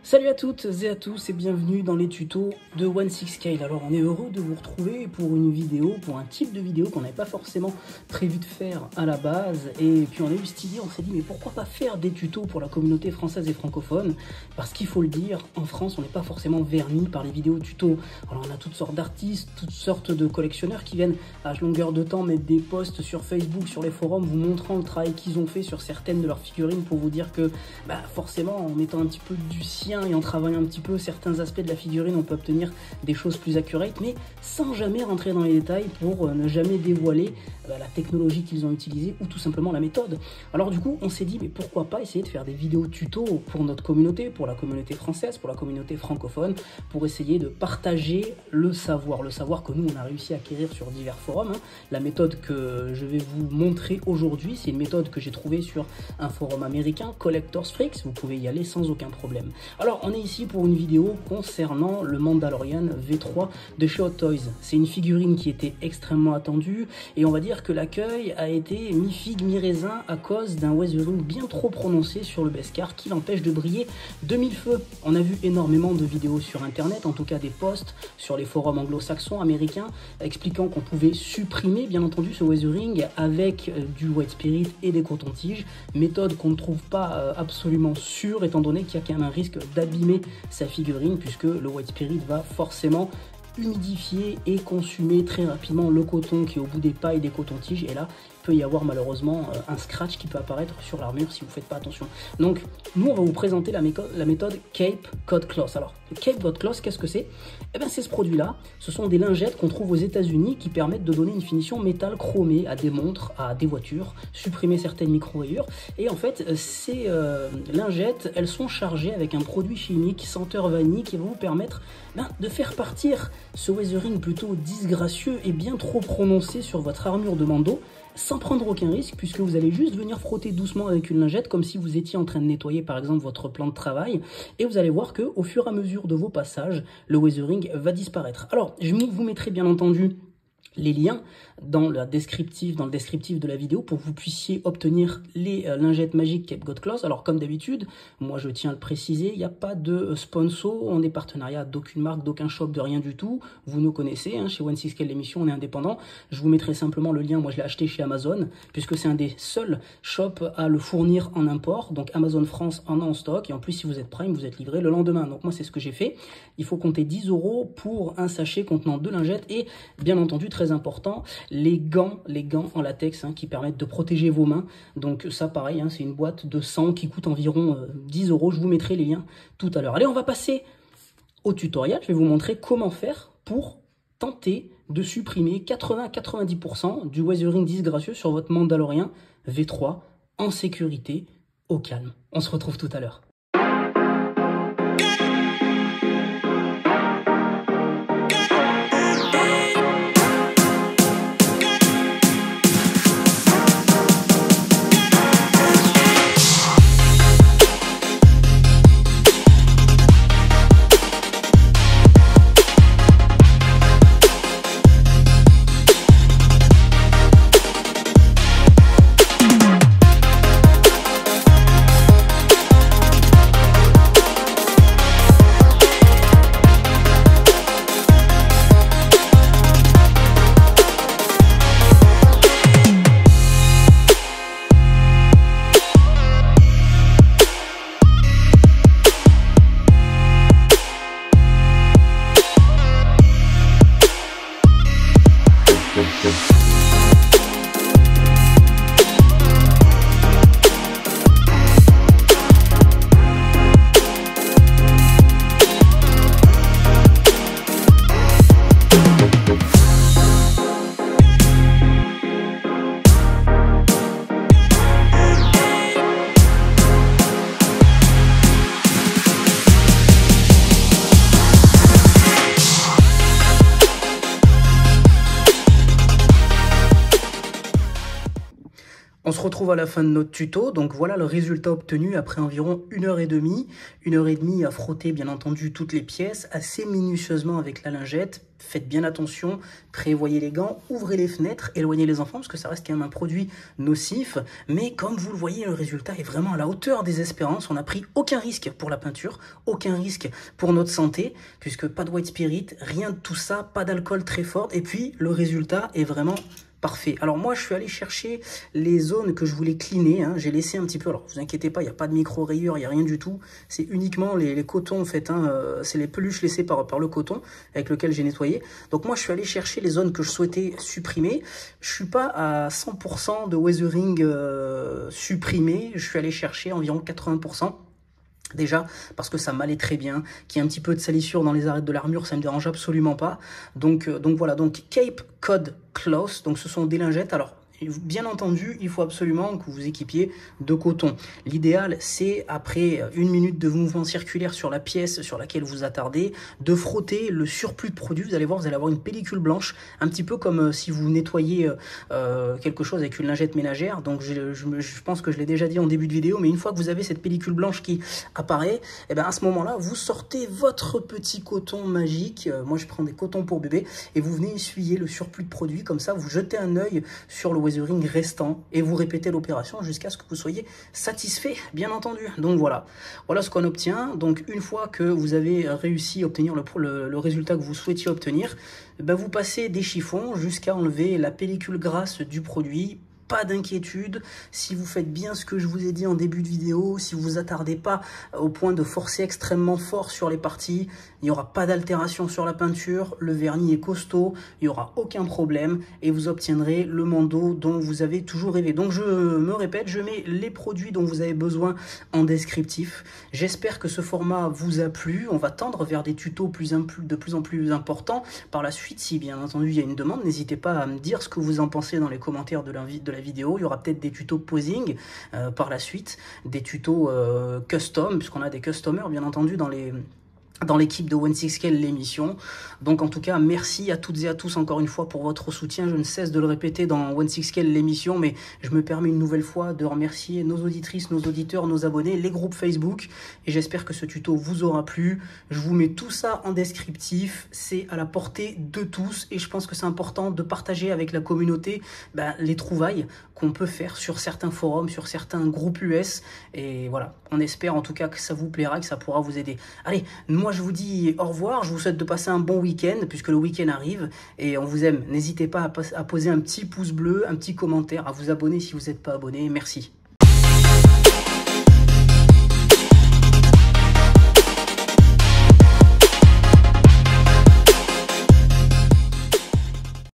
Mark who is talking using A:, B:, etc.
A: Salut à toutes et à tous et bienvenue dans les tutos de One6Scale. Alors on est heureux de vous retrouver pour une vidéo, pour un type de vidéo qu'on n'avait pas forcément prévu de faire à la base. Et puis on a eu cette idée, on s'est dit mais pourquoi pas faire des tutos pour la communauté française et francophone? Parce qu'il faut le dire, en France on n'est pas forcément vernis par les vidéos tutos. Alors on a toutes sortes d'artistes, toutes sortes de collectionneurs qui viennent à longueur de temps mettre des posts sur Facebook, sur les forums, vous montrant le travail qu'ils ont fait sur certaines de leurs figurines pour vous dire que forcément en mettant un petit peu du sien et en travaillant un petit peu certains aspects de la figurine, on peut obtenir des choses plus accurate, mais sans jamais rentrer dans les détails pour ne jamais dévoiler la technologie qu'ils ont utilisée ou tout simplement la méthode. Alors du coup, on s'est dit, mais pourquoi pas essayer de faire des vidéos tutos pour notre communauté, pour la communauté française, pour la communauté francophone, pour essayer de partager le savoir que nous, on a réussi à acquérir sur divers forums. La méthode que je vais vous montrer aujourd'hui, c'est une méthode que j'ai trouvée sur un forum américain, Collectors Freaks, vous pouvez y aller sans aucun problème. Alors, on est ici pour une vidéo concernant le Mandalorian V3 de chez Hot Toys. C'est une figurine qui était extrêmement attendue et on va dire que l'accueil a été mi-figue, mi-raisin à cause d'un weathering bien trop prononcé sur le Beskar qui l'empêche de briller de mille feux. On a vu énormément de vidéos sur internet, en tout cas des posts sur les forums anglo-saxons, américains, expliquant qu'on pouvait supprimer bien entendu ce weathering avec du white spirit et des cotons-tiges, méthode qu'on ne trouve pas absolument sûre étant donné qu'il y a quand même un risque d'abîmer sa figurine puisque le white spirit va forcément humidifier et consumer très rapidement le coton qui est au bout des pailles des cotons-tiges et là il peut y avoir malheureusement un scratch qui peut apparaître sur l'armure si vous ne faites pas attention. Donc nous on va vous présenter la méthode Cape Cod Cloth. Alors le Cape Cod Cloth, qu'est-ce que c'est? Eh bien c'est ce produit là, ce sont des lingettes qu'on trouve aux États-Unis qui permettent de donner une finition métal chromé à des montres, à des voitures, supprimer certaines micro-rayures et en fait ces lingettes elles sont chargées avec un produit chimique senteur vanille qui va vous permettre de faire partir ce weathering plutôt disgracieux et bien trop prononcé sur votre armure de Mando sans prendre aucun risque puisque vous allez juste venir frotter doucement avec une lingette comme si vous étiez en train de nettoyer par exemple votre plan de travail et vous allez voir que au fur et à mesure de vos passages le weathering va disparaître. Alors je vous mettrai bien entendu les liens dans le descriptif de la vidéo pour que vous puissiez obtenir les lingettes magiques Cape Cod Cloth. Alors comme d'habitude, moi je tiens à le préciser, il n'y a pas de sponsor, on est partenariat d'aucune marque, d'aucun shop, de rien du tout. Vous nous connaissez, chez One6Scale l'émission, on est indépendant. Je vous mettrai simplement le lien, moi je l'ai acheté chez Amazon, puisque c'est un des seuls shops à le fournir en import. Donc Amazon France en a en stock, et en plus si vous êtes Prime, vous êtes livré le lendemain. Donc moi c'est ce que j'ai fait. Il faut compter 10 € pour un sachet contenant 2 lingettes, et bien entendu, très important, les gants en latex qui permettent de protéger vos mains. Donc ça pareil, c'est une boîte de 100 qui coûte environ 10 €. Je vous mettrai les liens tout à l'heure. Allez, on va passer au tutoriel. Je vais vous montrer comment faire pour tenter de supprimer 80-90% du weathering disgracieux sur votre Mandalorian V3 en sécurité, au calme. On se retrouve tout à l'heure. On se retrouve à la fin de notre tuto, donc voilà le résultat obtenu après environ 1h30. 1h30 à frotter bien entendu toutes les pièces assez minutieusement avec la lingette. Faites bien attention, prévoyez les gants, ouvrez les fenêtres, éloignez les enfants parce que ça reste quand même un produit nocif. Mais comme vous le voyez, le résultat est vraiment à la hauteur des espérances. On n'a pris aucun risque pour la peinture, aucun risque pour notre santé, puisque pas de white spirit, rien de tout ça, pas d'alcool très fort. Et puis le résultat est vraiment parfait. Alors moi, je suis allé chercher les zones que je voulais cleaner. Hein. J'ai laissé un petit peu, alors vous inquiétez pas, il n'y a pas de micro-rayures, il n'y a rien du tout. C'est uniquement les cotons en fait. Hein. C'est les peluches laissées par le coton avec lequel j'ai nettoyé. Donc moi, je suis allé chercher les zones que je souhaitais supprimer. Je suis pas à 100% de weathering supprimé. Je suis allé chercher environ 80%. Déjà, parce que ça m'allait très bien, qu'il y ait un petit peu de salissure dans les arêtes de l'armure, ça ne me dérange absolument pas. Donc voilà, donc Cape Cod Cloth, donc ce sont des lingettes. Alors, bien entendu, il faut absolument que vous équipiez de coton. L'idéal, c'est après 1 minute de mouvement circulaire sur la pièce sur laquelle vous attardez, de frotter le surplus de produit. Vous allez voir, vous allez avoir une pellicule blanche, un petit peu comme si vous nettoyez quelque chose avec une lingette ménagère. Donc je pense que je l'ai déjà dit en début de vidéo, mais une fois que vous avez cette pellicule blanche qui apparaît, et bien à ce moment-là, vous sortez votre petit coton magique. Moi, je prends des cotons pour bébé et vous venez essuyer le surplus de produit. Comme ça, vous jetez un œil sur le weathering restant et vous répétez l'opération jusqu'à ce que vous soyez satisfait, bien entendu. Donc voilà ce qu'on obtient. Donc une fois que vous avez réussi à obtenir le résultat que vous souhaitiez obtenir, ben vous passez des chiffons jusqu'à enlever la pellicule grasse du produit. Pas d'inquiétude, si vous faites bien ce que je vous ai dit en début de vidéo, si vous vous attardez pas au point de forcer extrêmement fort sur les parties, il n'y aura pas d'altération sur la peinture, le vernis est costaud, il n'y aura aucun problème et vous obtiendrez le Mondo dont vous avez toujours rêvé. Donc je me répète, je mets les produits dont vous avez besoin en descriptif. J'espère que ce format vous a plu. On va tendre vers des tutos de plus en plus importants. Par la suite, si bien entendu il y a une demande, n'hésitez pas à me dire ce que vous en pensez dans les commentaires de la vidéo. Il y aura peut-être des tutos posing par la suite, des tutos custom, puisqu'on a des customers bien entendu dans l'équipe de 16Scale, l'émission. Donc en tout cas, merci à toutes et à tous encore une fois pour votre soutien. Je ne cesse de le répéter dans 16Scale, l'émission, mais je me permets une nouvelle fois de remercier nos auditrices, nos auditeurs, nos abonnés, les groupes Facebook, et j'espère que ce tuto vous aura plu. Je vous mets tout ça en descriptif, c'est à la portée de tous, et je pense que c'est important de partager avec la communauté les trouvailles qu'on peut faire sur certains forums, sur certains groupes US, et voilà, on espère en tout cas que ça vous plaira, que ça pourra vous aider. Allez, moi je vous dis au revoir, je vous souhaite de passer un bon week-end, puisque le week-end arrive, et on vous aime. N'hésitez pas à poser un petit pouce bleu, un petit commentaire, à vous abonner si vous n'êtes pas abonné. Merci.